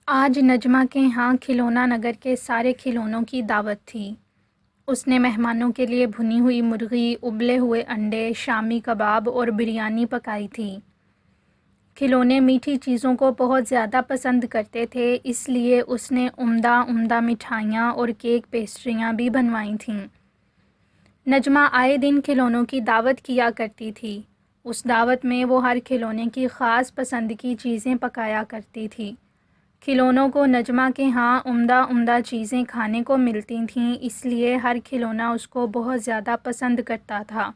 آج نجمہ کے ہاں کھلونا نگر کے سارے کھلونوں کی دعوت تھی۔ اس نے مہمانوں کے لیے بھنی ہوئی مرغی، ابلے ہوئے انڈے، شامی کباب اور بریانی پکائی تھی۔ کھلونے میٹھی چیزوں کو بہت زیادہ پسند کرتے تھے، اس لیے اس نے عمدہ مٹھائیاں اور کیک پیسٹریاں بھی بنوائی تھیں۔ نجمہ آئے دن کھلونوں کی دعوت کیا کرتی تھی۔ اس دعوت میں وہ ہر کھلونے کی خاص پسند کی چیزیں پکایا کرتی تھی۔ کھلونوں کو نجمہ کے ہاں عمدہ چیزیں کھانے کو ملتی تھیں، اس لیے ہر کھلونا اس کو بہت زیادہ پسند کرتا تھا۔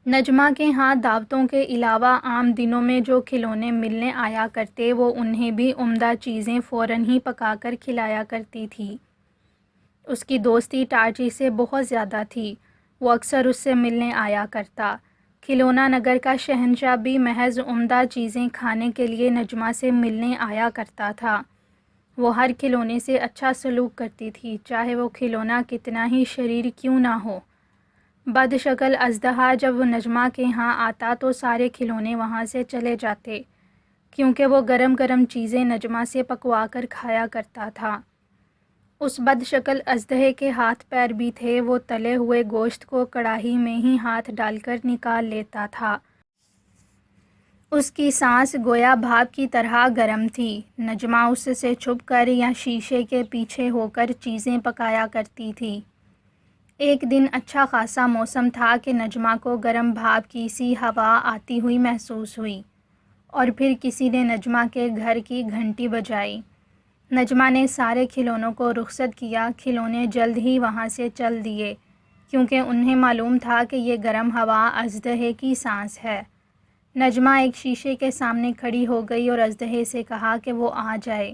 نجمہ کے ہاں دعوتوں کے علاوہ عام دنوں میں جو کھلونے ملنے آیا کرتے وہ انہیں بھی عمدہ چیزیں فوراً ہی پکا کر کھلایا کرتی تھی۔ اس کی دوستی ٹارچی سے بہت زیادہ تھی، وہ اکثر اس سے ملنے آیا کرتا۔ کھلونا نگر کا شہنشاہ بھی محض عمدہ چیزیں کھانے کے لیے نجمہ سے ملنے آیا کرتا تھا۔ وہ ہر کھلونے سے اچھا سلوک کرتی تھی، چاہے وہ کھلونا کتنا ہی شریر کیوں نہ ہو۔ بد شکل اژدہا جب وہ نجمہ کے ہاں آتا تو سارے کھلونے وہاں سے چلے جاتے، کیونکہ وہ گرم چیزیں نجمہ سے پکوا کر کھایا کرتا تھا۔ اس بد شکل اژدہے کے ہاتھ پیر بھی تھے، وہ تلے ہوئے گوشت کو کڑاہی میں ہی ہاتھ ڈال کر نکال لیتا تھا۔ اس کی سانس گویا بھاپ کی طرح گرم تھی۔ نجمہ اس سے چھپ کر یا شیشے کے پیچھے ہو کر چیزیں پکایا کرتی تھی۔ ایک دن اچھا خاصا موسم تھا کہ نجمہ کو گرم بھاپ کی سی ہوا آتی ہوئی محسوس ہوئی، اور پھر کسی نے نجمہ کے گھر کی گھنٹی بجائی۔ نجمہ نے سارے کھلونوں کو رخصت کیا۔ کھلونے جلد ہی وہاں سے چل دیے، کیونکہ انہیں معلوم تھا کہ یہ گرم ہوا اژدہے کی سانس ہے۔ نجمہ ایک شیشے کے سامنے کھڑی ہو گئی اور اژدہے سے کہا کہ وہ آ جائے۔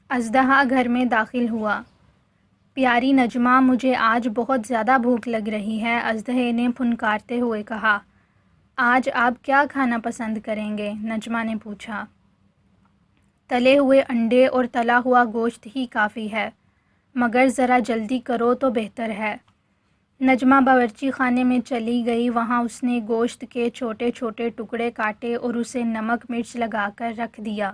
اژدہا گھر میں داخل ہوا۔ پیاری نجمہ، مجھے آج بہت زیادہ بھوک لگ رہی ہے، اژدہے نے پھنکارتے ہوئے کہا۔ آج آپ کیا کھانا پسند کریں گے؟ نجمہ نے پوچھا۔ تلے ہوئے انڈے اور تلا ہوا گوشت ہی کافی ہے، مگر ذرا جلدی کرو تو بہتر ہے۔ نجمہ باورچی خانے میں چلی گئی۔ وہاں اس نے گوشت کے چھوٹے ٹکڑے کاٹے اور اسے نمک مرچ لگا کر رکھ دیا۔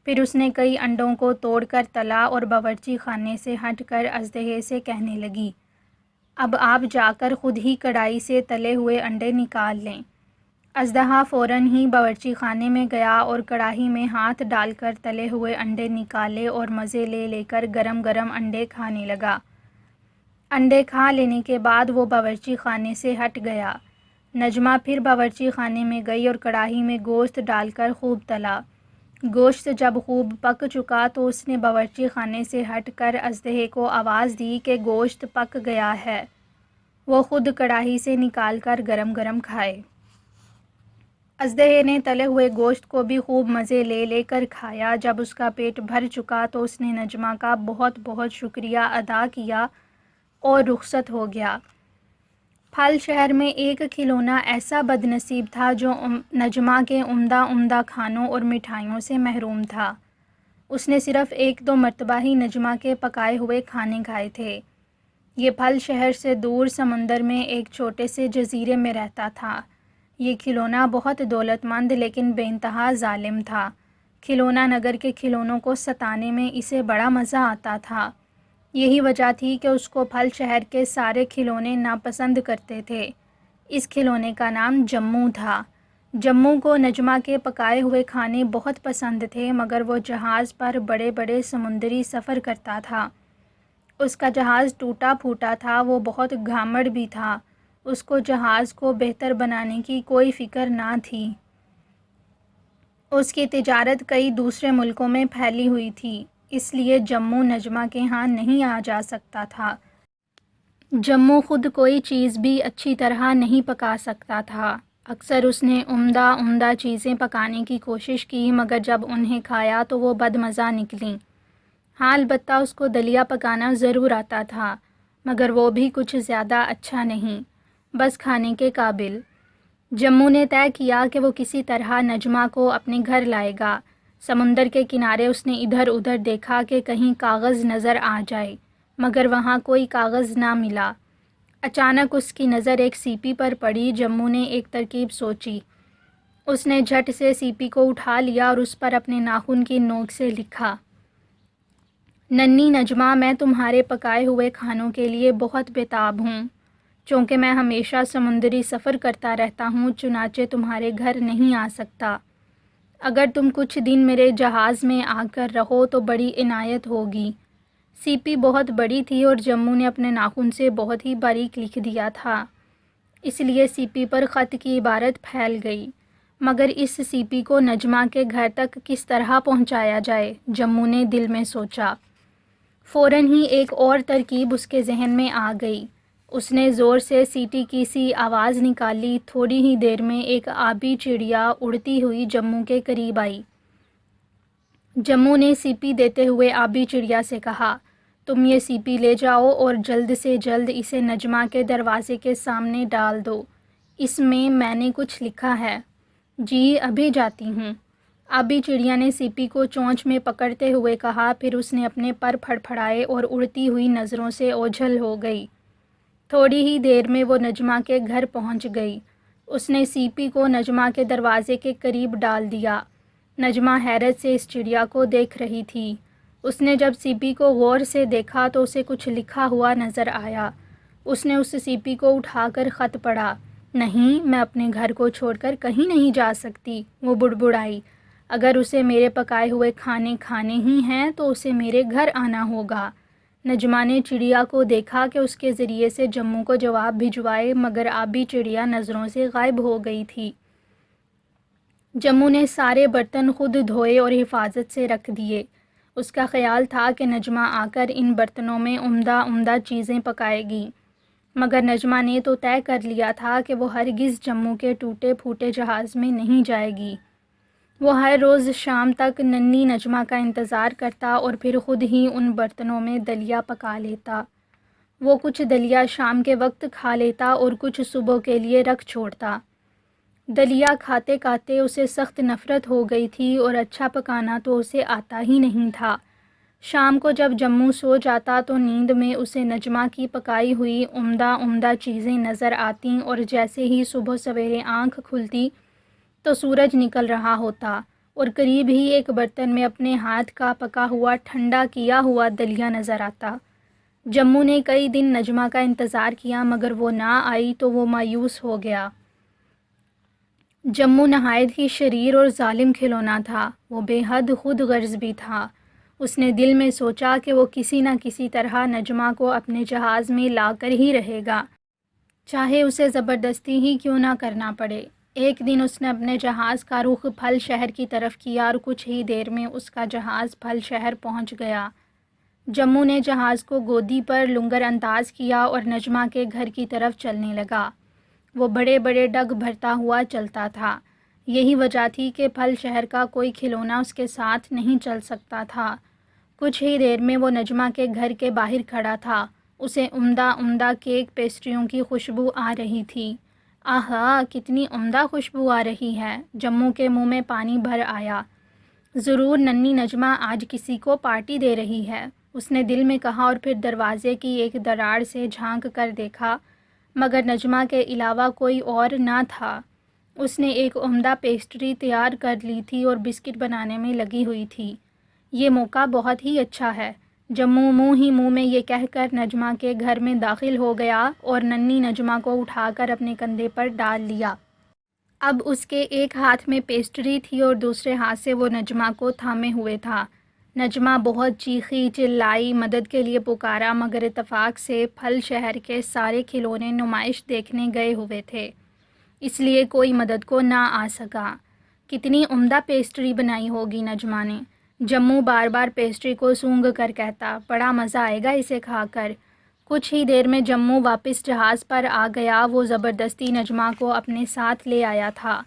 پھر اس نے کئی انڈوں کو توڑ کر تلا اور باورچی خانے سے ہٹ کر اژدہے سے کہنے لگی، اب آپ جا کر خود ہی کڑاہی سے تلے ہوئے انڈے نکال لیں۔ اژدہا فوراً ہی باورچی خانے میں گیا اور کڑاہی میں ہاتھ ڈال کر تلے ہوئے انڈے نکالے اور مزے لے کر گرم انڈے کھانے لگا۔ انڈے کھا لینے کے بعد وہ باورچی خانے سے ہٹ گیا۔ نجمہ پھر باورچی خانے میں گئی اور کڑاہی میں گوشت ڈال کر خوب تلا۔ گوشت جب خوب پک چکا تو اس نے باورچی خانے سے ہٹ کر اژدہے کو آواز دی کہ گوشت پک گیا ہے۔ وہ خود کڑاہی سے نکال کر گرم کھائے۔ اژدہے نے تلے ہوئے گوشت کو بھی خوب مزے لے کر کھایا۔ جب اس کا پیٹ بھر چکا تو اس نے نجمہ کا بہت شکریہ ادا کیا اور رخصت ہو گیا۔ پھل شہر میں ایک کھلونا ایسا بد نصیب تھا جو نجمہ کے عمدہ کھانوں اور مٹھائیوں سے محروم تھا۔ اس نے صرف ایک دو مرتبہ ہی نجمہ کے پکائے ہوئے کھانے کھائے تھے۔ یہ پھل شہر سے دور سمندر میں ایک چھوٹے سے جزیرے میں رہتا تھا۔ یہ کھلونا بہت دولت مند لیکن بے انتہا ظالم تھا۔ کھلونا نگر کے کھلونوں کو ستانے میں اسے بڑا مزہ آتا تھا۔ یہی وجہ تھی کہ اس کو پھل شہر کے سارے کھلونے ناپسند کرتے تھے۔ اس کھلونے کا نام جموں تھا۔ جموں کو نجمہ کے پکائے ہوئے کھانے بہت پسند تھے، مگر وہ جہاز پر بڑے سمندری سفر کرتا تھا۔ اس کا جہاز ٹوٹا پھوٹا تھا، وہ بہت گھامڑ بھی تھا۔ اس کو جہاز کو بہتر بنانے کی کوئی فکر نہ تھی۔ اس کی تجارت کئی دوسرے ملکوں میں پھیلی ہوئی تھی، اس لیے جموں نجمہ کے ہاں نہیں آ جا سکتا تھا۔ جموں خود کوئی چیز بھی اچھی طرح نہیں پکا سکتا تھا۔ اکثر اس نے عمدہ چیزیں پکانے کی کوشش کی، مگر جب انہیں کھایا تو وہ بد مزہ نکلیں۔ ہاں، البتہ اس کو دلیا پکانا ضرور آتا تھا، مگر وہ بھی کچھ زیادہ اچھا نہیں، بس کھانے کے قابل۔ جموں نے طے کیا کہ وہ کسی طرح نجمہ کو اپنے گھر لائے گا۔ سمندر کے کنارے اس نے ادھر ادھر دیکھا کہ کہیں کاغذ نظر آ جائے، مگر وہاں کوئی کاغذ نہ ملا۔ اچانک اس کی نظر ایک سیپی پر پڑی۔ جموں نے ایک ترکیب سوچی۔ اس نے جھٹ سے سیپی کو اٹھا لیا اور اس پر اپنے ناخن کی نوک سے لکھا، ننھی نجمہ، میں تمہارے پکائے ہوئے کھانوں کے لیے بہت بےتاب ہوں، چونکہ میں ہمیشہ سمندری سفر کرتا رہتا ہوں، چنانچہ تمہارے گھر نہیں آ سکتا۔ اگر تم کچھ دن میرے جہاز میں آ کر رہو تو بڑی عنایت ہوگی۔ سیپی بہت بڑی تھی اور جموں نے اپنے ناخن سے بہت ہی باریک لکھ دیا تھا، اس لیے سیپی پر خط کی عبارت پھیل گئی۔ مگر اس سیپی کو نجمہ کے گھر تک کس طرح پہنچایا جائے، جموں نے دل میں سوچا۔ فوراً ہی ایک اور ترکیب اس کے ذہن میں آ گئی۔ اس نے زور سے سیٹی کی سی آواز نکالی۔ تھوڑی ہی دیر میں ایک آبی چڑیا اڑتی ہوئی جموں کے قریب آئی۔ جموں نے سیپی دیتے ہوئے آبی چڑیا سے کہا، تم یہ سیپی لے جاؤ اور جلد سے جلد اسے نجمہ کے دروازے کے سامنے ڈال دو، اس میں نے کچھ لکھا ہے۔ جی، ابھی جاتی ہوں، آبی چڑیا نے سیپی کو چونچ میں پکڑتے ہوئے کہا، پھر اس نے اپنے پر پھڑپھڑائے اور اڑتی ہوئی نظروں سے اوجھل ہو گئی۔ تھوڑی ہی دیر میں وہ نجمہ کے گھر پہنچ گئی۔ اس نے سیپی کو نجمہ کے دروازے کے قریب ڈال دیا۔ نجمہ حیرت سے اس چڑیا کو دیکھ رہی تھی۔ اس نے جب سیپی کو غور سے دیکھا تو اسے کچھ لکھا ہوا نظر آیا۔ اس نے اس سیپی کو اٹھا کر خط پڑھا۔ نہیں، میں اپنے گھر کو چھوڑ کر کہیں نہیں جا سکتی، وہ بڑبڑائی۔ اگر اسے میرے پکائے ہوئے کھانے کھانے ہی ہیں تو اسے میرے گھر آنا ہوگا۔ نجمہ نے چڑیا کو دیکھا کہ اس کے ذریعے سے جموں کو جواب بھجوائے، مگر آبی چڑیا نظروں سے غائب ہو گئی تھی۔ جموں نے سارے برتن خود دھوئے اور حفاظت سے رکھ دیے۔ اس کا خیال تھا کہ نجمہ آ کر ان برتنوں میں عمدہ چیزیں پکائے گی، مگر نجمہ نے تو طے کر لیا تھا کہ وہ ہرگز جموں کے ٹوٹے پھوٹے جہاز میں نہیں جائے گی۔ وہ ہر روز شام تک ننھی نجمہ کا انتظار کرتا اور پھر خود ہی ان برتنوں میں دلیا پکا لیتا۔ وہ کچھ دلیا شام کے وقت کھا لیتا اور کچھ صبح کے لیے رکھ چھوڑتا۔ دلیا کھاتے کھاتے اسے سخت نفرت ہو گئی تھی اور اچھا پکانا تو اسے آتا ہی نہیں تھا۔ شام کو جب جموں سو جاتا تو نیند میں اسے نجمہ کی پکائی ہوئی عمدہ چیزیں نظر آتیں، اور جیسے ہی صبح سویرے آنکھ کھلتی تو سورج نکل رہا ہوتا اور قریب ہی ایک برتن میں اپنے ہاتھ کا پکا ہوا ٹھنڈا کیا ہوا دلیا نظر آتا۔ جموں نے کئی دن نجمہ کا انتظار کیا، مگر وہ نہ آئی تو وہ مایوس ہو گیا۔ جموں نہایت ہی شریر اور ظالم کھلونا تھا، وہ بے حد خود غرض بھی تھا۔ اس نے دل میں سوچا کہ وہ کسی نہ کسی طرح نجمہ کو اپنے جہاز میں لا کر ہی رہے گا، چاہے اسے زبردستی ہی کیوں نہ کرنا پڑے۔ ایک دن اس نے اپنے جہاز کا رخ پھل شہر کی طرف کیا اور کچھ ہی دیر میں اس کا جہاز پھل شہر پہنچ گیا۔ جموں نے جہاز کو گودی پر لنگر انداز کیا اور نجمہ کے گھر کی طرف چلنے لگا۔ وہ بڑے بڑے ڈگ بھرتا ہوا چلتا تھا۔ یہی وجہ تھی کہ پھل شہر کا کوئی کھلونا اس کے ساتھ نہیں چل سکتا تھا۔ کچھ ہی دیر میں وہ نجمہ کے گھر کے باہر کھڑا تھا۔ اسے عمدہ کیک پیسٹریوں کی خوشبو آ رہی تھی۔ آہا، کتنی عمدہ خوشبو آ رہی ہے! جموں کے منہ میں پانی بھر آیا۔ ضرور ننھی نجمہ آج کسی کو پارٹی دے رہی ہے، اس نے دل میں کہا، اور پھر دروازے کی ایک دراڑ سے جھانک کر دیکھا، مگر نجمہ کے علاوہ کوئی اور نہ تھا۔ اس نے ایک عمدہ پیسٹری تیار کر لی تھی اور بسکٹ بنانے میں لگی ہوئی تھی۔ یہ موقع بہت ہی اچھا ہے، جموں منہ میں یہ کہہ کر نجمہ کے گھر میں داخل ہو گیا اور ننھی نجمہ کو اٹھا کر اپنے کندھے پر ڈال لیا۔ اب اس کے ایک ہاتھ میں پیسٹری تھی اور دوسرے ہاتھ سے وہ نجمہ کو تھامے ہوئے تھا۔ نجمہ بہت چیخی چلائی، مدد کے لیے پکارا، مگر اتفاق سے پھل شہر کے سارے کھلونے نمائش دیکھنے گئے ہوئے تھے، اس لیے کوئی مدد کو نہ آ سکا۔ کتنی عمدہ پیسٹری بنائی ہوگی نجمہ نے، جموں بار بار پیسٹری کو سونگھ کر کہتا، بڑا مزہ آئے گا اسے کھا کر۔ کچھ ہی دیر میں جموں واپس جہاز پر آ گیا۔ وہ زبردستی نجمہ کو اپنے ساتھ لے آیا تھا۔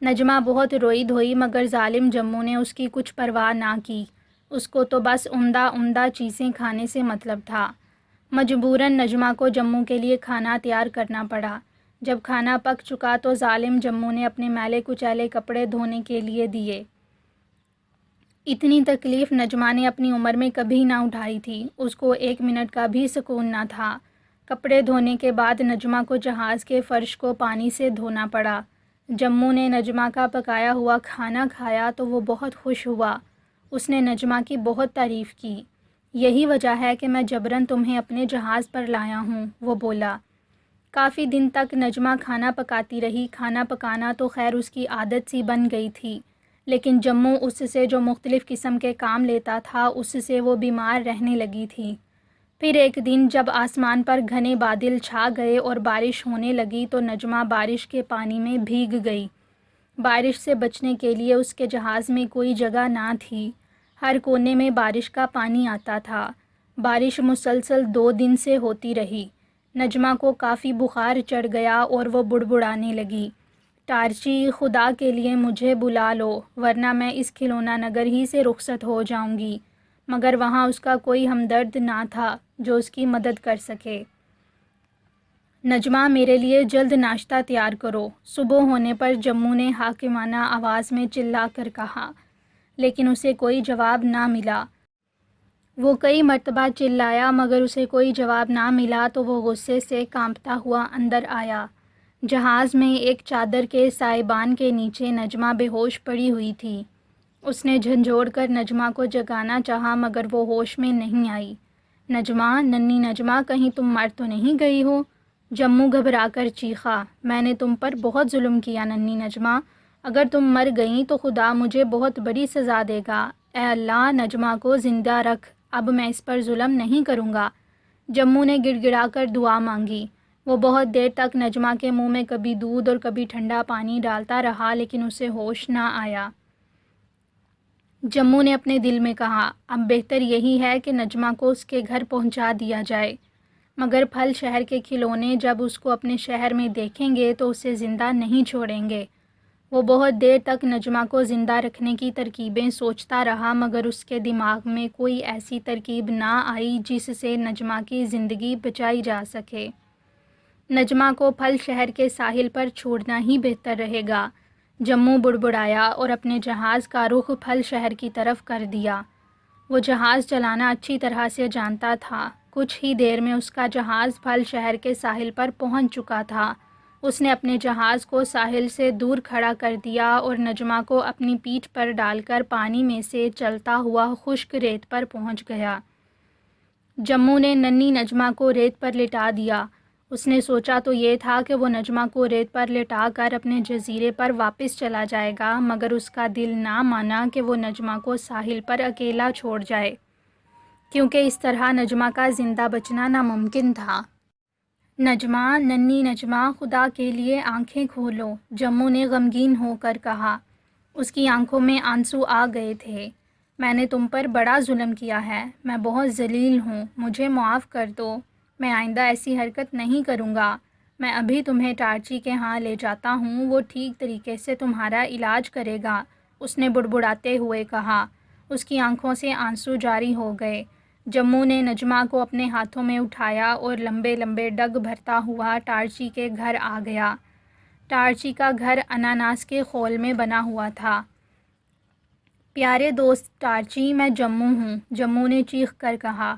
نجمہ بہت روئی دھوئی، مگر ظالم جموں نے اس کی کچھ پرواہ نہ کی۔ اس کو تو بس عمدہ چیزیں کھانے سے مطلب تھا۔ مجبوراً نجمہ کو جموں کے لیے کھانا تیار کرنا پڑا۔ جب کھانا پک چکا تو ظالم جموں نے اپنے میلے کچیلے کپڑے دھونے کے لیے دیے۔ اتنی تکلیف نجمہ نے اپنی عمر میں کبھی نہ اٹھائی تھی۔ اس کو ایک منٹ کا بھی سکون نہ تھا۔ کپڑے دھونے کے بعد نجمہ کو جہاز کے فرش کو پانی سے دھونا پڑا۔ جموں نے نجمہ کا پکایا ہوا کھانا کھایا تو وہ بہت خوش ہوا۔ اس نے نجمہ کی بہت تعریف کی۔ یہی وجہ ہے کہ میں جبراً تمہیں اپنے جہاز پر لایا ہوں، وہ بولا۔ کافی دن تک نجمہ کھانا پکاتی رہی۔ کھانا پکانا تو خیر اس کی عادت سی بن گئی تھی، لیکن جموں اس سے جو مختلف قسم کے کام لیتا تھا اس سے وہ بیمار رہنے لگی تھی۔ پھر ایک دن جب آسمان پر گھنے بادل چھا گئے اور بارش ہونے لگی تو نجمہ بارش کے پانی میں بھیگ گئی۔ بارش سے بچنے کے لیے اس کے جہاز میں کوئی جگہ نہ تھی۔ ہر کونے میں بارش کا پانی آتا تھا۔ بارش مسلسل 2 دن سے ہوتی رہی۔ نجمہ کو کافی بخار چڑھ گیا اور وہ بڑبڑانے لگی۔ ٹارچی، خدا کے لیے مجھے بلا لو ورنہ میں اس کھلونا نگر ہی سے رخصت ہو جاؤں گی۔ مگر وہاں اس کا کوئی ہمدرد نہ تھا جو اس کی مدد کر سکے۔ نجمہ، میرے لیے جلد ناشتہ تیار کرو۔ صبح ہونے پر جموں نے حاکمانہ آواز میں چلا کر کہا، لیکن اسے کوئی جواب نہ ملا۔ وہ کئی مرتبہ چلایا مگر اسے کوئی جواب نہ ملا تو وہ غصے سے کانپتا ہوا اندر آیا۔ جہاز میں ایک چادر کے سائبان کے نیچے نجمہ بے ہوش پڑی ہوئی تھی۔ اس نے جھنجھوڑ کر نجمہ کو جگانا چاہا مگر وہ ہوش میں نہیں آئی۔ نجمہ، ننھی نجمہ، کہیں تم مر تو نہیں گئی ہو؟ جموں گھبرا کر چیخا۔ میں نے تم پر بہت ظلم کیا ننھی نجمہ، اگر تم مر گئیں تو خدا مجھے بہت بڑی سزا دے گا۔ اے اللہ، نجمہ کو زندہ رکھ، اب میں اس پر ظلم نہیں کروں گا۔ جموں نے گڑ گڑا کر دعا مانگی۔ وہ بہت دیر تک نجمہ کے منہ میں کبھی دودھ اور کبھی ٹھنڈا پانی ڈالتا رہا لیکن اسے ہوش نہ آیا۔ جموں نے اپنے دل میں کہا، اب بہتر یہی ہے کہ نجمہ کو اس کے گھر پہنچا دیا جائے، مگر پھل شہر کے کھلونے جب اس کو اپنے شہر میں دیکھیں گے تو اسے زندہ نہیں چھوڑیں گے۔ وہ بہت دیر تک نجمہ کو زندہ رکھنے کی ترکیبیں سوچتا رہا مگر اس کے دماغ میں کوئی ایسی ترکیب نہ آئی جس سے نجمہ کی زندگی بچائی جا سکے۔ نجمہ کو پھل شہر کے ساحل پر چھوڑنا ہی بہتر رہے گا۔ جموں بڑبڑایا اور اپنے جہاز کا رخ پھل شہر کی طرف کر دیا۔ وہ جہاز چلانا اچھی طرح سے جانتا تھا۔ کچھ ہی دیر میں اس کا جہاز پھل شہر کے ساحل پر پہنچ چکا تھا۔ اس نے اپنے جہاز کو ساحل سے دور کھڑا کر دیا اور نجمہ کو اپنی پیٹھ پر ڈال کر پانی میں سے چلتا ہوا خشک ریت پر پہنچ گیا۔ جموں نے ننھی نجمہ کو ریت پر لٹا دیا۔ اس نے سوچا تو یہ تھا کہ وہ نجمہ کو ریت پر لٹا کر اپنے جزیرے پر واپس چلا جائے گا مگر اس کا دل نہ مانا کہ وہ نجمہ کو ساحل پر اکیلا چھوڑ جائے، کیونکہ اس طرح نجمہ کا زندہ بچنا ناممکن تھا۔ نجمہ، ننھی نجمہ، خدا کے لیے آنکھیں کھولو، جموں نے غمگین ہو کر کہا۔ اس کی آنکھوں میں آنسو آ گئے تھے۔ میں نے تم پر بڑا ظلم کیا ہے، میں بہت ذلیل ہوں، مجھے معاف کر دو، میں آئندہ ایسی حرکت نہیں کروں گا۔ میں ابھی تمہیں ٹارچی کے ہاں لے جاتا ہوں، وہ ٹھیک طریقے سے تمہارا علاج کرے گا، اس نے بڑبڑاتے ہوئے کہا۔ اس کی آنکھوں سے آنسو جاری ہو گئے۔ جموں نے نجمہ کو اپنے ہاتھوں میں اٹھایا اور لمبے لمبے ڈگ بھرتا ہوا ٹارچی کے گھر آ گیا۔ ٹارچی کا گھر اناناس کے خول میں بنا ہوا تھا۔ پیارے دوست ٹارچی، میں جموں ہوں، جموں نے چیخ کر کہا۔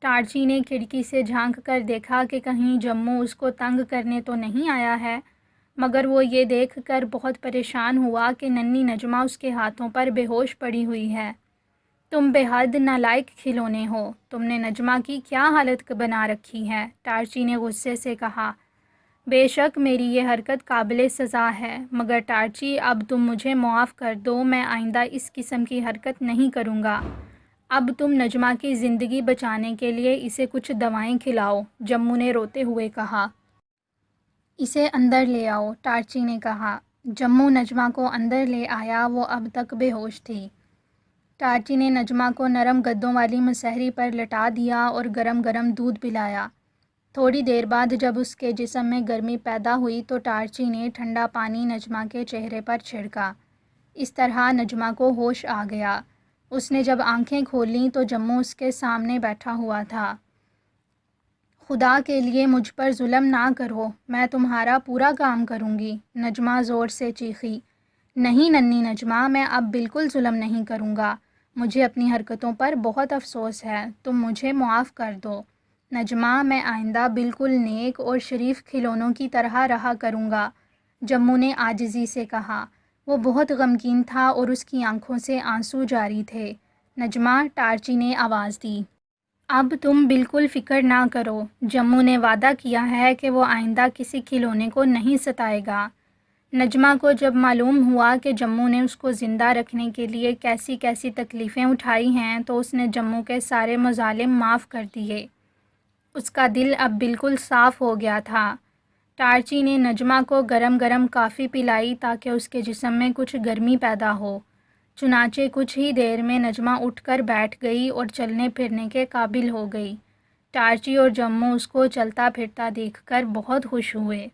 ٹارچی نے کھڑکی سے جھانک کر دیکھا کہ کہیں جموں اس کو تنگ کرنے تو نہیں آیا ہے، مگر وہ یہ دیکھ کر بہت پریشان ہوا کہ ننھی نجمہ اس کے ہاتھوں پر بے ہوش پڑی ہوئی ہے۔ تم بے حد نالائق کھلونے ہو، تم نے نجمہ کی کیا حالت بنا رکھی ہے، ٹارچی نے غصے سے کہا۔ بے شک میری یہ حرکت قابل سزا ہے، مگر ٹارچی اب تم مجھے معاف کر دو، میں آئندہ اس قسم کی حرکت نہیں کروں گا۔ اب تم نجمہ کی زندگی بچانے کے لیے اسے کچھ دوائیں کھلاؤ، جموں نے روتے ہوئے کہا۔ اسے اندر لے آؤ، ٹارچی نے کہا۔ جموں نجمہ کو اندر لے آیا، وہ اب تک بے ہوش تھی۔ ٹارچی نے نجمہ کو نرم گدوں والی مسہری پر لٹا دیا اور گرم گرم دودھ پلایا۔ تھوڑی دیر بعد جب اس کے جسم میں گرمی پیدا ہوئی تو ٹارچی نے ٹھنڈا پانی نجمہ کے چہرے پر چھڑکا۔ اس طرح نجمہ کو ہوش آ گیا۔ اس نے جب آنکھیں کھولیں تو جموں اس کے سامنے بیٹھا ہوا تھا۔ خدا کے لیے مجھ پر ظلم نہ کرو، میں تمہارا پورا کام کروں گی، نجمہ زور سے چیخی۔ نہیں ننھی نجمہ، میں اب بالکل ظلم نہیں کروں گا، مجھے اپنی حرکتوں پر بہت افسوس ہے، تم مجھے معاف کر دو۔ نجمہ، میں آئندہ بالکل نیک اور شریف کھلونوں کی طرح رہا کروں گا، جموں نے عاجزی سے کہا۔ وہ بہت غمگین تھا اور اس کی آنکھوں سے آنسو جاری تھے۔ نجمہ، ٹارچی نے آواز دی۔ اب تم بالکل فکر نہ کرو۔ جموں نے وعدہ کیا ہے کہ وہ آئندہ کسی کھلونے کو نہیں ستائے گا۔ نجمہ کو جب معلوم ہوا کہ جموں نے اس کو زندہ رکھنے کے لیے کیسی کیسی تکلیفیں اٹھائی ہیں تو اس نے جموں کے سارے مظالم معاف کر دیے۔ اس کا دل اب بالکل صاف ہو گیا تھا۔ ٹارچی نے نجمہ کو گرم گرم کافی پلائی تاکہ اس کے جسم میں کچھ گرمی پیدا ہو۔ چنانچہ کچھ ہی دیر میں نجمہ اٹھ کر بیٹھ گئی اور چلنے پھرنے کے قابل ہو گئی۔ ٹارچی اور جموں اس کو چلتا پھرتا دیکھ کر بہت خوش ہوئے۔